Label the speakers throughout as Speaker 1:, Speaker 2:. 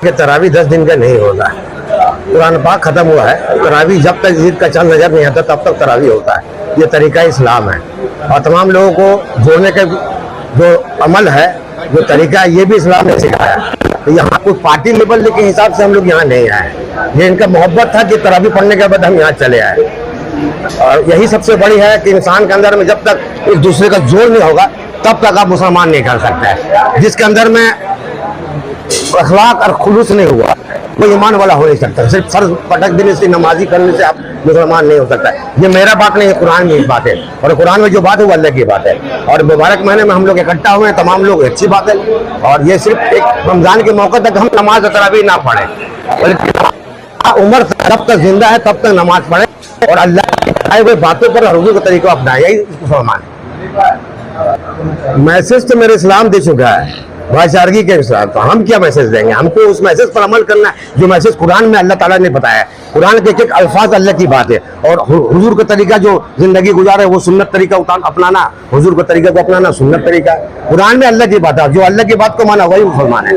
Speaker 1: कि तरावी 10 दिन का नहीं होता है। कुरान पाक खत्म हुआ है, तरावी जब तक ईद का चांद नजर नहीं आता तब तक तरावी होता है। ये तरीका इस्लाम है और तमाम लोगों को जोड़ने का जो अमल है, जो तरीका है, ये भी इस्लाम ने सिखाया है। तो यहाँ कोई पार्टी लेवल के हिसाब से हम लोग यहाँ नहीं आए। ये इनका मोहब्बत था कि तरावी पढ़ने के बाद हम यहाँ चले आए। और यही सबसे बड़ी है कि इंसान के अंदर में जब तक एक दूसरे का जोड़ नहीं होगा तब तक आप मुसलमान नहीं कर सकता है। जिसके अंदर में अखलाक और खुलूस नहीं हुआ वो ईमान वाला हो नहीं सकता। सिर्फ फर्ज पटक देने से, नमाजी करने से आप मुसलमान नहीं हो सकता। ये मेरा बात नहीं है, कुरान में बात है और कुरान में जो बात है वो अल्लाह की बात है। और मुबारक महीने में हम लोग इकट्ठा हुए हैं, तमाम लोग, अच्छी बात है। और ये सिर्फ एक रमजान के मौके तक हम नमाज तरावी ना पढ़े, बल्कि उम्र जब तक जिंदा है तब तक नमाज पढ़े और अल्लाह की बताए हुए बातों पर हुजूर का तरीका अपनाए। यही मुसलमान है। मैसेज तो मेरे इस्लाम दे चुका है, भाईचारगी के साथ। तो हम क्या मैसेज देंगे? हमको उस मैसेज पर अमल करना है जो मैसेज कुरान में अल्लाह ताला ने बताया है। कुरान के एक एक अल्फाज अल्लाह की बात है और हुजूर का तरीका जो जिंदगी गुजारे वो सुन्नत तरीका अपनाना, हुजूर का तरीका को अपनाना सुन्नत तरीका। कुरान में अल्लाह की बात है, जो अल्लाह की बात को माना वही मुसलमान है।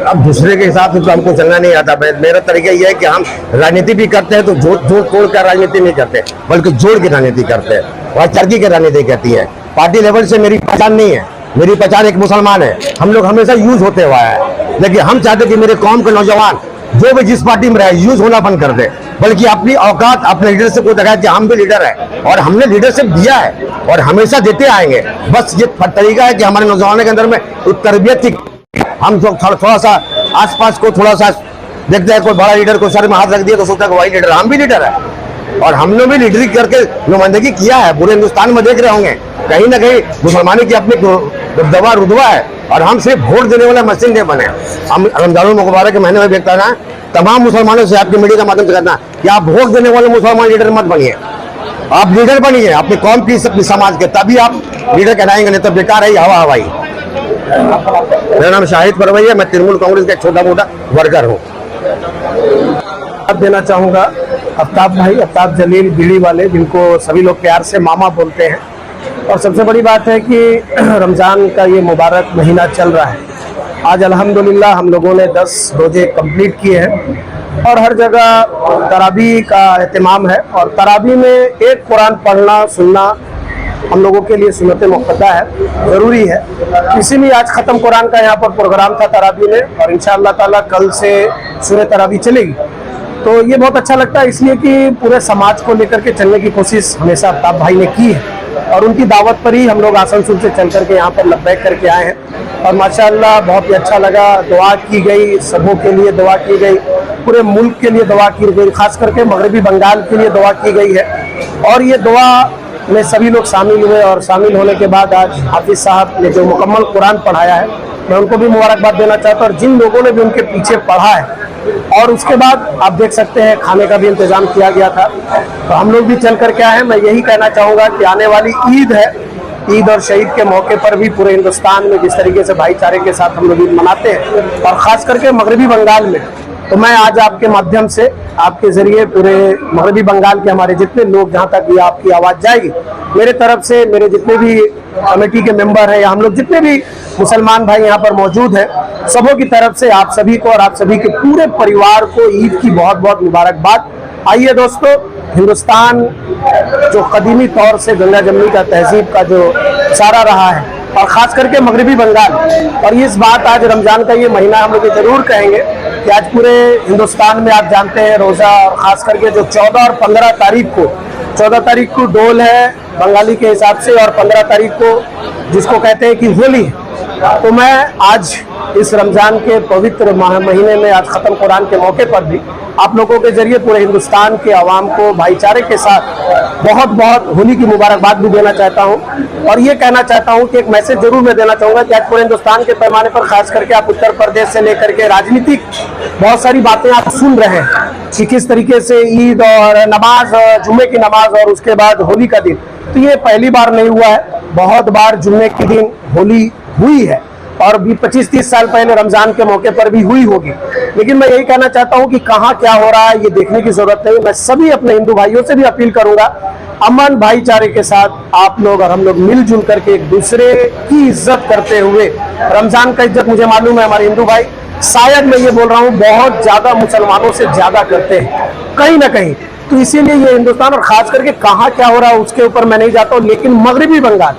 Speaker 1: अब दूसरे के हिसाब से तो हमको चलना नहीं आता। मेरा तरीका यह है कि हम राजनीति भी करते हैं तो जोड़ तोड़ कर राजनीति नहीं करते, बल्कि जोड़ की राजनीति करते हैं। भाईचारगी की राजनीति कहती है। पार्टी लेवल से मेरी पहचान नहीं है, मेरी पहचान एक मुसलमान है। हम लोग हमेशा यूज होते हुआ है, लेकिन हम चाहते कि मेरे कौम के नौजवान जो भी जिस पार्टी में रहे यूज होना बंद कर दे, बल्कि अपनी औकात, अपने लीडरशिप को दिखाए कि हम भी लीडर है और हमने लीडरशिप दिया है और हमेशा देते आएंगे। बस ये तरीका है कि हमारे नौजवानों के अंदर में तरबियत की, हम थोड़ा सा आसपास को थोड़ा सा देखते हैं, कोई बड़ा लीडर को सर में हाथ रख दिया तो सोचता है वही लीडर। हम भी लीडर है और हमने भी लीडरी करके नुमाइंदगी किया है। पूरे हिंदुस्तान में देख रहे होंगे कहीं ना कहीं मुसलमानी की अपनी दबदबा रुतबा है और हम सिर्फ वोट देने वाले मशीन नहीं बने। हम रमजान मुबारक के महीने में देखता ना, तमाम मुसलमानों से आपके मीडिया के माध्यम से कहना कि आप वोट देने वाले मुसलमान लीडर मत बनिए। आप लीडर बनिए अपनी कौम की, अपनी समाज के, तभी आप लीडर कहलाएंगे, नहीं तो बेकार है हवा हवाई। मेरा नाम शाहिद परवई है, मैं तृणमूल कांग्रेस का छोटा मोटा वर्कर हूँ।
Speaker 2: देना चाहूँगा आफ्ताब भाई, आफ्ताब जलील बीड़ी वाले, जिनको सभी लोग प्यार से मामा बोलते हैं। और सबसे बड़ी बात है कि रमज़ान का ये मुबारक महीना चल रहा है। आज अल्हम्दुलिल्लाह हम लोगों ने 10 रोजे कंप्लीट किए हैं और हर जगह तरावी का एहतमाम है। और तरावी में एक कुरान पढ़ना सुनना हम लोगों के लिए सुन्नत मुक़द्दा है, ज़रूरी है। इसीलिए आज ख़त्म कुरान का यहाँ पर प्रोग्राम था तरावी में और इंशाअल्लाह ताला कल से सूरह तरावी चलेगी। तो ये बहुत अच्छा लगता है, इसलिए कि पूरे समाज को लेकर के चलने की कोशिश हमेशा आफ्ताब भाई ने की है और उनकी दावत पर ही हम लोग आसनसोल से चल करके यहाँ पर लब्बैक करके आए हैं। और माशाअल्लाह बहुत ही अच्छा लगा। दुआ की गई, सबों के लिए दुआ की गई, पूरे मुल्क के लिए दुआ की गई, खास करके मगरबी बंगाल के लिए दुआ की गई है। और ये दुआ में सभी लोग शामिल हुए और शामिल होने के बाद आज हाफिज साहब ने जो मुकम्मल कुरान पढ़ाया है, मैं उनको भी मुबारकबाद देना चाहता हूँ। और जिन लोगों ने भी उनके पीछे पढ़ा है और उसके बाद आप देख सकते हैं खाने का भी इंतजाम किया गया था, तो हम लोग भी चल करके आए हैं। मैं यही कहना चाहूँगा कि आने वाली ईद है, ईद और शहीद के मौके पर भी पूरे हिंदुस्तान में जिस तरीके से भाईचारे के साथ हम लोग ईद मनाते हैं और ख़ास करके मगरबी बंगाल में, तो मैं आज आपके माध्यम से, आपके ज़रिए पूरे मगरबी बंगाल के हमारे जितने लोग, जहाँ तक ये आपकी आवाज़ जाएगी, मेरे तरफ से, मेरे जितने भी कमेटी के मेंबर हैं या हम लोग जितने भी मुसलमान भाई यहाँ पर मौजूद हैं, सबों की तरफ से आप सभी को और आप सभी के पूरे परिवार को ईद की बहुत बहुत मुबारकबाद। आइए दोस्तों, हिंदुस्तान जो कदीमी तौर से गंगा जमनी का तहजीब का जो सारा रहा है और ख़ास करके मगरबी बंगाल, और इस बात आज रमज़ान का ये महीना हम लोग ज़रूर कहेंगे कि आज पूरे हिंदुस्तान में आप जानते हैं रोज़ा, और ख़ास करके जो 14 और 15 तारीख को, 14 तारीख को डोल है बंगाली के हिसाब से और 15 तारीख को जिसको कहते हैं कि होली। तो मैं आज इस रमज़ान के पवित्र महीने में आज ख़त्म कुरान के मौके पर भी आप लोगों के जरिए पूरे हिंदुस्तान के आवाम को भाईचारे के साथ बहुत बहुत होली की मुबारकबाद भी देना चाहता हूं। और ये कहना चाहता हूं कि एक मैसेज जरूर मैं देना चाहूँगा कि आज पूरे हिंदुस्तान के पैमाने पर खास करके आप उत्तर प्रदेश से लेकर के राजनीतिक बहुत सारी बातें आप सुन रहे हैं कि किस तरीके से ईद और नमाज, जुम्मे की नमाज और उसके बाद होली का दिन, तो ये पहली बार नहीं हुआ है, बहुत बार जुम्मे के दिन होली हुई है और भी 25-30 साल पहले रमज़ान के मौके पर भी हुई होगी। लेकिन मैं यही कहना चाहता हूं कि कहां क्या हो रहा है ये देखने की जरूरत नहीं। मैं सभी अपने हिंदू भाइयों से भी अपील करूंगा, अमन भाईचारे के साथ आप लोग और हम लोग मिलजुल करके एक दूसरे की इज्जत करते हुए, रमजान का इज्जत मुझे मालूम है हमारे हिंदू भाई, शायद मैं ये बोल रहा हूं, बहुत ज्यादा मुसलमानों से ज्यादा करते हैं कहीं ना कहीं। तो इसीलिए ये हिंदुस्तान और खास करके कहां क्या हो रहा है उसके ऊपर मैं नहीं जाता हूं, लेकिन मगरबी बंगाल,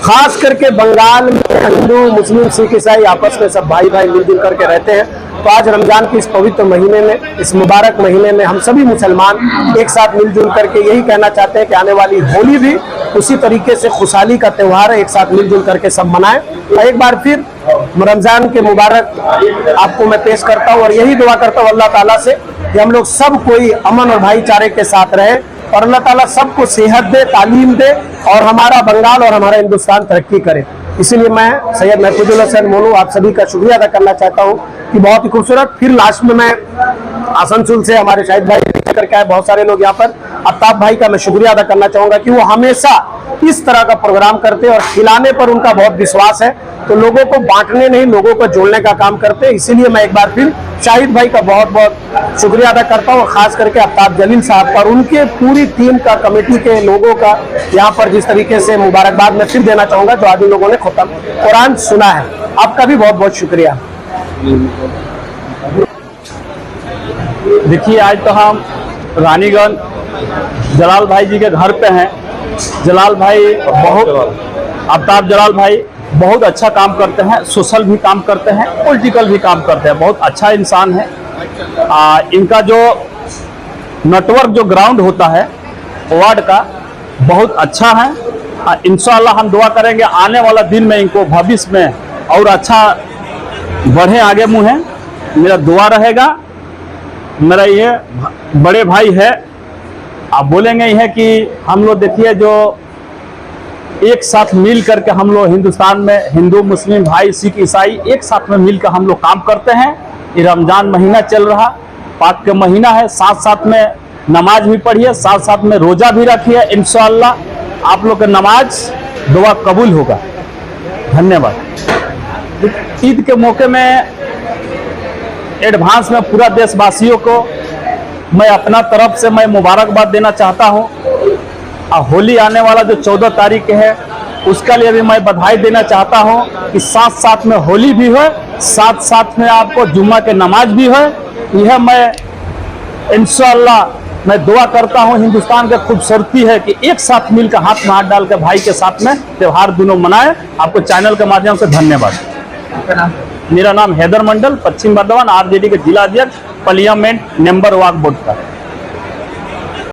Speaker 2: खास करके बंगाल में हिंदू मुस्लिम सिख ईसाई आपस में सब भाई भाई मिलजुल करके रहते हैं। तो आज रमजान के इस पवित्र महीने में, इस मुबारक महीने में हम सभी मुसलमान एक साथ मिलजुल करके यही कहना चाहते हैं कि आने वाली होली भी उसी तरीके से खुशहाली का त्यौहार है, एक साथ मिलजुल करके सब मनाएं। और एक बार फिर रमजान के मुबारक आपको मैं पेश करता हूँ और यही दुआ करता हूँ अल्लाह ताला से कि हम लोग सब कोई अमन और भाईचारे के साथ रहे और अल्लाह ताला सबको सेहत दे, तालीम दे और हमारा बंगाल और हमारा हिंदुस्तान तरक्की करे। इसीलिए मैं सैयद महफूजुल हसन मोनू आप सभी का शुक्रिया अदा करना चाहता हूँ कि बहुत ही खूबसूरत। फिर लास्ट में मैं आसनसोल से हमारे शाहिद भाई लेकर के आए, बहुत सारे लोग यहाँ पर, अफ्ताब भाई का मैं शुक्रिया अदा करना चाहूंगा कि वो हमेशा इस तरह का प्रोग्राम करते हैं और खिलाने पर उनका बहुत विश्वास है, तो लोगों को बांटने नहीं लोगों को जोड़ने का काम करते हैं। इसीलिए मैं एक बार फिर शाहिद भाई का बहुत बहुत शुक्रिया अदा करता हूँ, खास करके अफ्ताब जलील साहब पर, उनके पूरी टीम का, कमेटी के लोगों का यहाँ पर जिस तरीके से मुबारकबाद मैं फिर देना चाहूंगा जो आज इन लोगों ने खुतम कुरान सुना है। आपका भी बहुत बहुत शुक्रिया।
Speaker 3: देखिए, आज तो हम रानीगंज जलाल भाई जी के घर पे हैं। जलाल भाई बहुत, अफ्ताब जलाल भाई बहुत अच्छा काम करते हैं, सोशल भी काम करते हैं, पॉलिटिकल भी काम करते हैं, बहुत अच्छा इंसान है। इनका जो नेटवर्क जो ग्राउंड होता है वार्ड का बहुत अच्छा है। इंशाअल्लाह हम दुआ करेंगे आने वाला दिन में इनको भविष्य में और अच्छा बढ़े, आगे मुँहे मेरा दुआ रहेगा। मेरा ये बड़े भाई है, आप बोलेंगे ही है कि हम लोग देखिए जो एक साथ मिल करके हम लोग हिंदुस्तान में हिंदू मुस्लिम भाई सिख ईसाई एक साथ में मिलकर हम लोग काम करते हैं। ये रमजान महीना चल रहा, पाक का महीना है, साथ साथ में नमाज भी पढ़िए, साथ साथ में रोजा भी रखिए। इंशाअल्लाह आप लोग का नमाज दुआ कबूल होगा। धन्यवाद। ईद के मौके में एडवांस में पूरा देशवासियों को मैं अपना तरफ से मैं मुबारकबाद देना चाहता हूं। होली आने वाला जो 14 तारीख है उसका लिए भी मैं बधाई देना चाहता हूं कि साथ साथ में होली भी हो, साथ साथ में आपको जुम्मा के नमाज भी हो। यह मैं इंशाअल्लाह मैं दुआ करता हूं। हिंदुस्तान की खूबसूरती है कि एक साथ मिलकर हाथ में हाथ डालकर भाई के साथ में त्यौहार दोनों मनाए। आपको चैनल के माध्यम से धन्यवाद। मेरा नाम हैदर मंडल, पश्चिम बर्धमान आरजेडी के जिला अध्यक्ष, पार्लियामेंट नंबर वाक बोर्ड का।